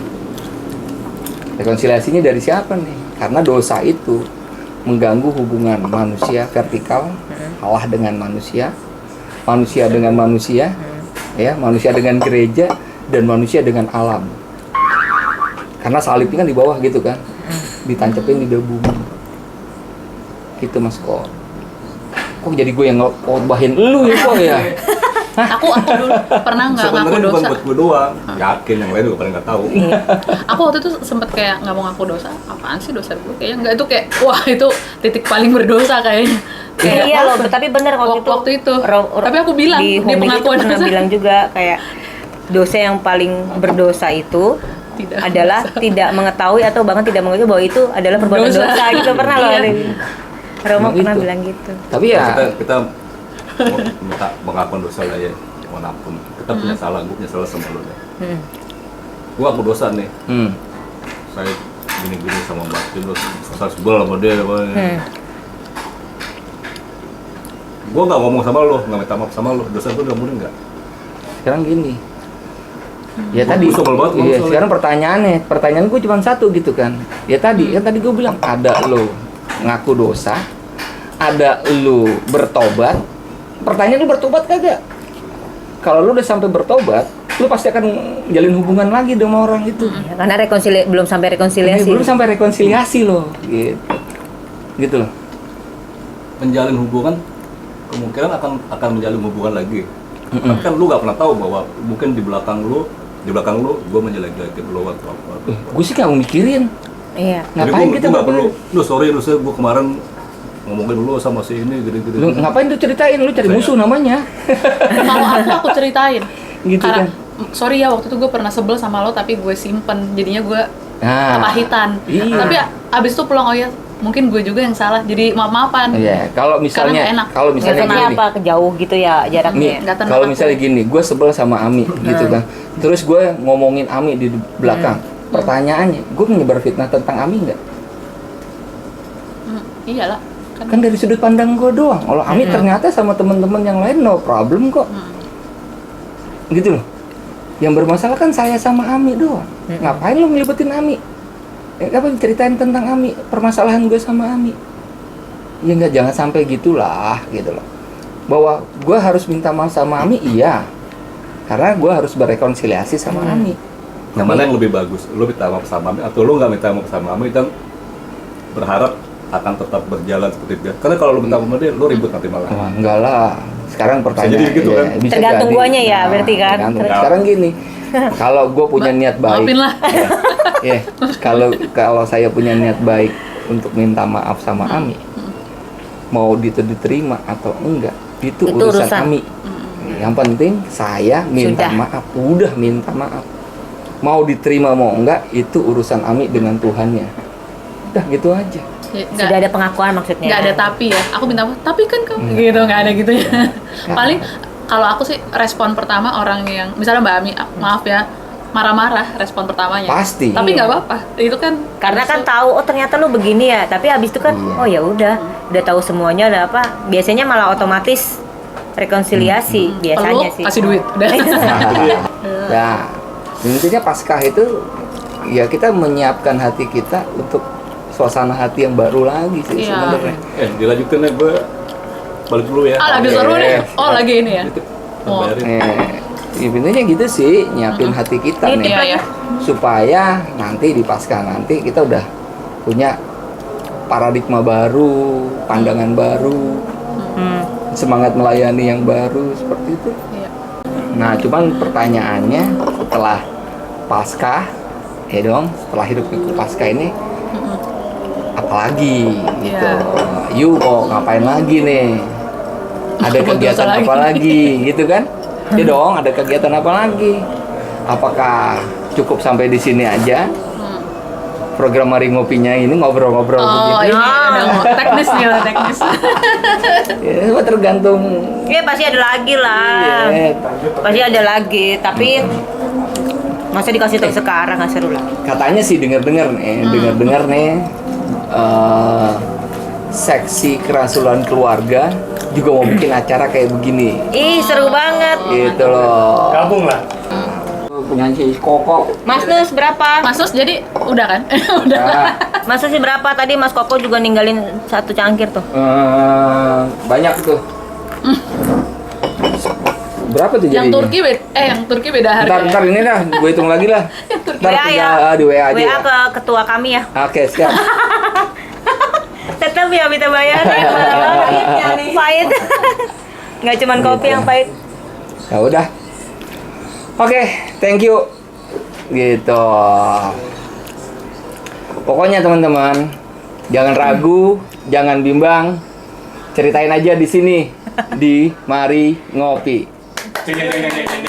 Rekonsiliasinya dari siapa nih? Karena dosa itu mengganggu hubungan manusia vertikal, Allah dengan manusia dengan manusia, ya, manusia dengan gereja, dan manusia dengan alam. Karena salibnya kan di bawah gitu kan, ditancepin di bumi. Gitu Mas Kok. Kok jadi gue yang ngotbahin lu ya kok ya? Aku dulu pernah nggak ngaku Sebenarnya bukan dosa. buat gue doang, yakin yang lain juga pada nggak tahu. Aku waktu itu sempet kayak nggak mau ngaku dosa. Apaan sih dosa gue? Kayaknya nggak, itu kayak wah itu titik paling berdosa kayaknya. Kayak Iya loh, tapi bener waktu itu. Tapi aku bilang di di homing itu pengakuan pernah dosa. bilang juga kayak dosa yang paling berdosa itu Tidak adalah berdosa. tidak mengetahui atau bahkan tidak mengetahui bahwa itu adalah perbuatan Dosa. dosa gitu, pernah loh. Iya. Romo Emang pernah gitu. bilang gitu. Tapi ya Kita minta pengakuan dosa lah ya, mohon ampun. Kita punya salah, gue punya salah sama lo deh. Gue aku dosa nih, saya gini-gini sama Mbak Tino, saya sebel sama dia. Gue nggak ngomong sama lo, nggak minta maaf sama lo, dosa gue diampunin nggak? sekarang gini. Ya Gua tadi, sebel banget kalau iya, soalnya. sekarang pertanyaan gue cuma satu gitu kan. Ya tadi gue bilang ada lo ngaku dosa, ada lu bertobat. Pertanyaan lu bertobat kagak? Kalau lu udah sampai bertobat, lu pasti akan jalin hubungan lagi sama orang itu. Ya, karena belum sampai Ini rekonsiliasi. belum sampai rekonsiliasi loh, gitu loh. Menjalin hubungan, kemungkinan akan menjalin hubungan lagi. Tapi kan lu nggak pernah tahu bahwa mungkin di belakang lu gue menjelek-jelekin lu atau apa. Gue sih gak mau mikirin. Iya. Ngapain kita nggak perlu? mikirin? Lu sorry, gue kemarin ngomongin lu sama si ini gini-gini. Lu ngapain tuh ceritain? Lu cari musuh namanya. Kalau aku ceritain. Gitu Karena, kan. sorry ya waktu itu gue pernah sebel sama lo tapi gue simpen, jadinya gue Nah, kepahitan. iya. Tapi abis itu pulang, oh ya mungkin gue juga yang salah, jadi maaf-maafan. iya, kalau Karena misalnya nggak enak. misalnya Karena gini. apa kejauh gitu ya jaraknya. Nih, Nggak tenang kalau aku. misalnya gini, gue sebel sama Ami gitu kan. Terus gue ngomongin Ami di belakang. Pertanyaannya, gue menyebar fitnah tentang Ami nggak? Iyalah. Kan dari sudut pandang gue doang. Kalau Ami ternyata sama teman-teman yang lain no problem kok. Gitu loh. Yang bermasalah kan saya sama Ami doang. Ngapain lo ngelibetin Ami? Apa ceritain tentang Ami, permasalahan gue sama Ami? Ya enggak, jangan sampai gitulah gitu loh. Bahwa gue harus minta maaf sama Ami, iya. Karena gue harus berrekonsiliasi sama Ami. Yang mana yang lebih bagus? Lu minta maaf sama Ami atau lu nggak minta maaf sama Ami dan berharap akan tetap berjalan seperti biasa? Karena kalau lu minta maaf sama dia, lu ribut nanti malah. Wah, enggak lah. Sekarang pertanyaan jadi gitu kan? bisa Tergantung jadi. guanya ya, berarti kan? tergantung. Terus- Sekarang gini, kalau gue punya niat baik, Maafin lah. ya, kalau saya punya niat baik untuk minta maaf sama Ami, mau diterima atau enggak, itu urusan urusan. Ami. Yang penting saya minta Sudah. maaf, udah minta maaf. Mau diterima mau enggak, itu urusan Ami dengan Tuhannya. Udah gitu aja. Ya, Sudah ada pengakuan maksudnya. nggak ada tapi ya. Aku minta maaf, tapi kan kamu gitu, nggak ada gitu ya. Paling kalau aku sih respon pertama orang yang misalnya Mbak Ami, maaf ya, marah-marah respon pertamanya. Pasti. Tapi nggak apa-apa. Itu kan Karena kan tahu oh ternyata lu begini ya, tapi habis itu kan Iya. oh ya udah tahu semuanya udah apa. Biasanya malah otomatis rekonsiliasi biasanya peluk, sih. kasih duit. Udah. Nah, intinya Paskah itu ya kita menyiapkan hati kita untuk suasana hati yang baru lagi sih Iya. sebenarnya. Dilanjutin ya, gue balik dulu ya. Ah, lagi seru Oke. nih. Oh, lagi ini ya. Oh. Bayarin. Intinya gitu sih, nyiapin hati kita Ini nih, Iya, ya. supaya nanti di Paskah nanti kita udah punya paradigma baru, pandangan baru, semangat melayani yang baru seperti itu. Iya. Nah, cuman pertanyaannya setelah Paskah, ya dong, setelah hidup pikul Paskah ini, apalagi gitu. Iya. You mau ngapain lagi nih? Ada Mau kegiatan dosa apa lagi, gitu kan? Ya dong, ada kegiatan apa lagi? Apakah cukup sampai di sini aja? Program Mari Ngopinya ini ngobrol-ngobrol Oh, begini. ini udah mau teknis nih lah, teknis. Ya, semua tergantung. Iya pasti ada lagi lah. Iya. Pasti ada lagi, tapi masa dikasih tahu sekarang nggak seru lah. Katanya sih dengar-dengar nih, seksi kerasulan keluarga juga mau bikin acara kayak begini, Ih seru banget. gitu loh. Gabung lah. Penyanyi Koko. Mas Nus berapa? Mas Nus jadi udah kan? Udah. Nah, Mas Nus berapa tadi Mas Koko juga ninggalin satu cangkir tuh. banyak tuh. Berapa tuh Yang jadinya? yang Turki beda harga. Ntar ini lah, gue hitung lagi lah. Ntar WA ya. tinggal di WA aja. WA ya. ke ketua kami ya. Oke, siap. Tetap ya minta bayar. Pahit. Nggak cuman kopi yang pahit. Ya udah. Oke, thank you. Gitu. Pokoknya teman-teman, jangan ragu, jangan bimbang. Ceritain aja di sini di Mari Ngopi. Ceng, ceng, ceng, ceng, ceng.